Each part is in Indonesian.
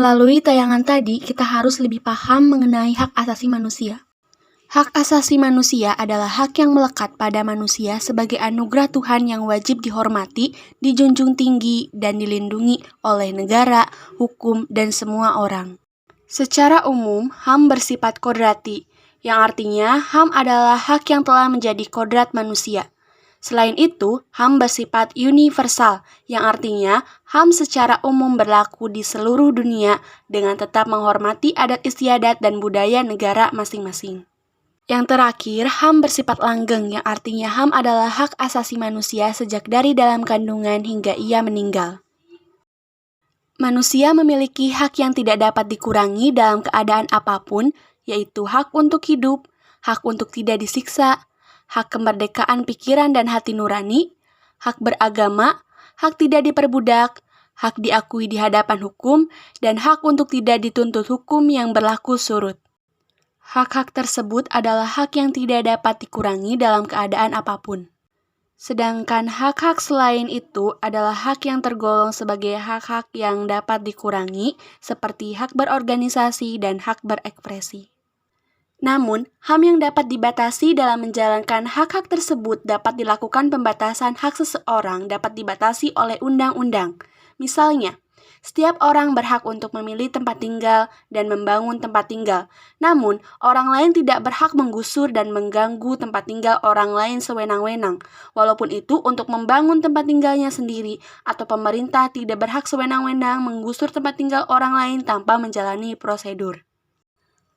Melalui tayangan tadi, kita harus lebih paham mengenai hak asasi manusia. Hak asasi manusia adalah hak yang melekat pada manusia sebagai anugerah Tuhan yang wajib dihormati, dijunjung tinggi, dan dilindungi oleh negara, hukum, dan semua orang. Secara umum, HAM bersifat kodrati, yang artinya HAM adalah hak yang telah menjadi kodrat manusia. Selain itu, HAM bersifat universal, yang artinya HAM secara umum berlaku di seluruh dunia dengan tetap menghormati adat istiadat dan budaya negara masing-masing. Yang terakhir, HAM bersifat langgeng, yang artinya HAM adalah hak asasi manusia sejak dari dalam kandungan hingga ia meninggal. Manusia memiliki hak yang tidak dapat dikurangi dalam keadaan apapun, yaitu hak untuk hidup, hak untuk tidak disiksa, hak kemerdekaan pikiran dan hati nurani, hak beragama, hak tidak diperbudak, hak diakui di hadapan hukum, dan hak untuk tidak dituntut hukum yang berlaku surut. Hak-hak tersebut adalah hak yang tidak dapat dikurangi dalam keadaan apapun. Sedangkan hak-hak selain itu adalah hak yang tergolong sebagai hak-hak yang dapat dikurangi, seperti hak berorganisasi dan hak berekspresi. Namun, HAM yang dapat dibatasi dalam menjalankan hak-hak tersebut dapat dilakukan pembatasan hak seseorang dapat dibatasi oleh undang-undang. Misalnya, setiap orang berhak untuk memilih tempat tinggal dan membangun tempat tinggal. Namun, orang lain tidak berhak menggusur dan mengganggu tempat tinggal orang lain sewenang-wenang. Walaupun itu untuk membangun tempat tinggalnya sendiri, atau pemerintah tidak berhak sewenang-wenang menggusur tempat tinggal orang lain tanpa menjalani prosedur.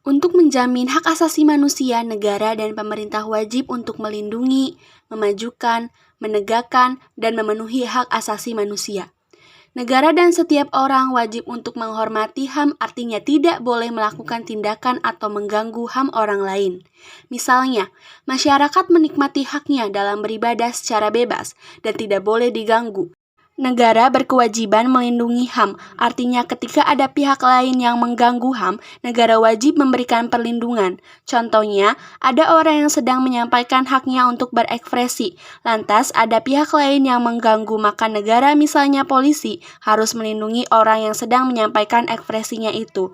Untuk menjamin hak asasi manusia, negara dan pemerintah wajib untuk melindungi, memajukan, menegakkan, dan memenuhi hak asasi manusia. Negara dan setiap orang wajib untuk menghormati HAM, artinya tidak boleh melakukan tindakan atau mengganggu HAM orang lain. Misalnya, masyarakat menikmati haknya dalam beribadah secara bebas dan tidak boleh diganggu. Negara berkewajiban melindungi HAM, artinya ketika ada pihak lain yang mengganggu HAM, negara wajib memberikan perlindungan. Contohnya, ada orang yang sedang menyampaikan haknya untuk berekspresi, lantas ada pihak lain yang mengganggu, maka negara, misalnya polisi, harus melindungi orang yang sedang menyampaikan ekspresinya itu.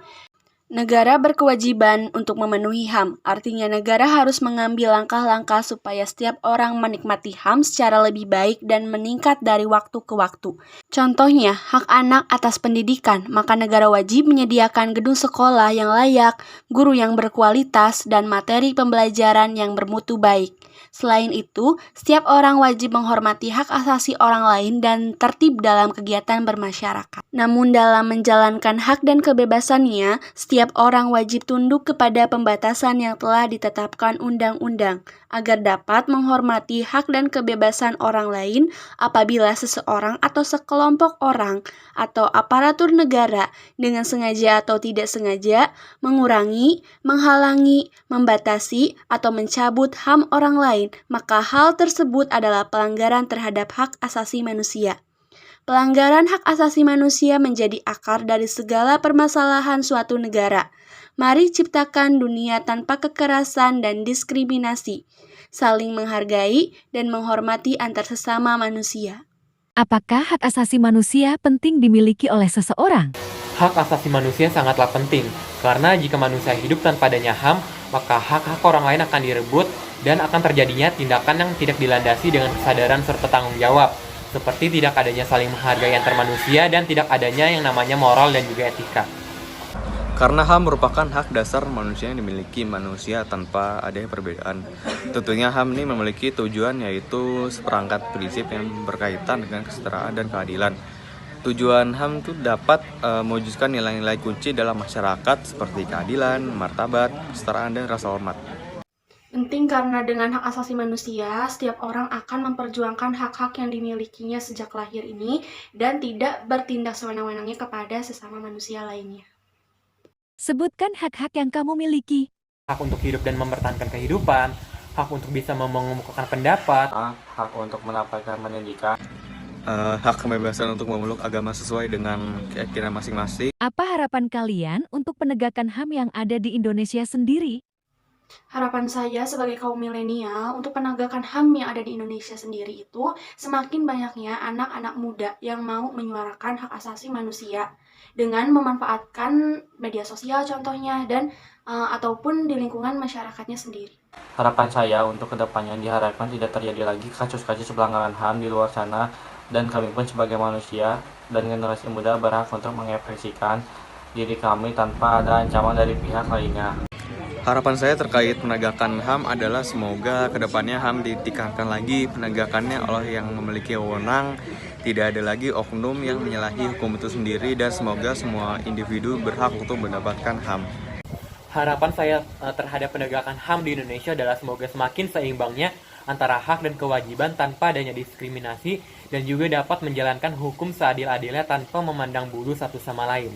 Negara berkewajiban untuk memenuhi HAM, artinya negara harus mengambil langkah-langkah supaya setiap orang menikmati HAM secara lebih baik dan meningkat dari waktu ke waktu. Contohnya, hak anak atas pendidikan, maka negara wajib menyediakan gedung sekolah yang layak, guru yang berkualitas, dan materi pembelajaran yang bermutu baik. Selain itu, setiap orang wajib menghormati hak asasi orang lain dan tertib dalam kegiatan bermasyarakat. Namun dalam menjalankan hak dan kebebasannya, setiap orang wajib tunduk kepada pembatasan yang telah ditetapkan undang-undang, agar dapat menghormati hak dan kebebasan orang lain apabila seseorang atau sekelompok orang atau aparatur negara dengan sengaja atau tidak sengaja mengurangi, menghalangi, membatasi, atau mencabut HAM orang lain, maka hal tersebut adalah pelanggaran terhadap hak asasi manusia. Pelanggaran hak asasi manusia menjadi akar dari segala permasalahan suatu negara. Mari ciptakan dunia tanpa kekerasan dan diskriminasi, saling menghargai dan menghormati antar sesama manusia. Apakah hak asasi manusia penting dimiliki oleh seseorang? Hak asasi manusia sangatlah penting, karena jika manusia hidup tanpa adanya HAM, maka hak-hak orang lain akan direbut dan akan terjadinya tindakan yang tidak dilandasi dengan kesadaran serta tanggung jawab, seperti tidak adanya saling menghargai antar manusia dan tidak adanya yang namanya moral dan juga etika. Karena HAM merupakan hak dasar manusia yang dimiliki manusia tanpa adanya perbedaan. Tentunya HAM ini memiliki tujuan, yaitu seperangkat prinsip yang berkaitan dengan kesetaraan dan keadilan. Tujuan HAM itu dapat mewujudkan nilai-nilai kunci dalam masyarakat seperti keadilan, martabat, kesetaraan, dan rasa hormat. Penting karena dengan hak asasi manusia, setiap orang akan memperjuangkan hak-hak yang dimilikinya sejak lahir ini dan tidak bertindak sewenang-wenangnya kepada sesama manusia lainnya. Sebutkan hak-hak yang kamu miliki. Hak untuk hidup dan mempertahankan kehidupan, hak untuk bisa mengemukakan pendapat, hak untuk mendapatkan pendidikan, Hak kebebasan untuk memeluk agama sesuai dengan keyakinan masing-masing. Apa harapan kalian untuk penegakan HAM yang ada di Indonesia sendiri? Harapan saya sebagai kaum milenial untuk penegakan HAM yang ada di Indonesia sendiri itu semakin banyaknya anak-anak muda yang mau menyuarakan hak asasi manusia. dengan memanfaatkan media sosial contohnya dan ataupun di lingkungan masyarakatnya sendiri. Harapan saya untuk kedepannya diharapkan tidak terjadi lagi kasus-kasus pelanggaran HAM di luar sana, dan kami pun sebagai manusia dan generasi muda berhak untuk mengekspresikan diri kami tanpa ada ancaman dari pihak lainnya. Harapan saya terkait penegakan HAM adalah semoga kedepannya HAM ditingkatkan lagi penegakannya oleh yang memiliki wewenang, tidak ada lagi oknum yang menyalahi hukum itu sendiri, dan semoga semua individu berhak untuk mendapatkan HAM. Harapan saya terhadap penegakan HAM di Indonesia adalah semoga semakin seimbangnya antara hak dan kewajiban tanpa adanya diskriminasi, dan juga dapat menjalankan hukum seadil-adilnya tanpa memandang bulu satu sama lain.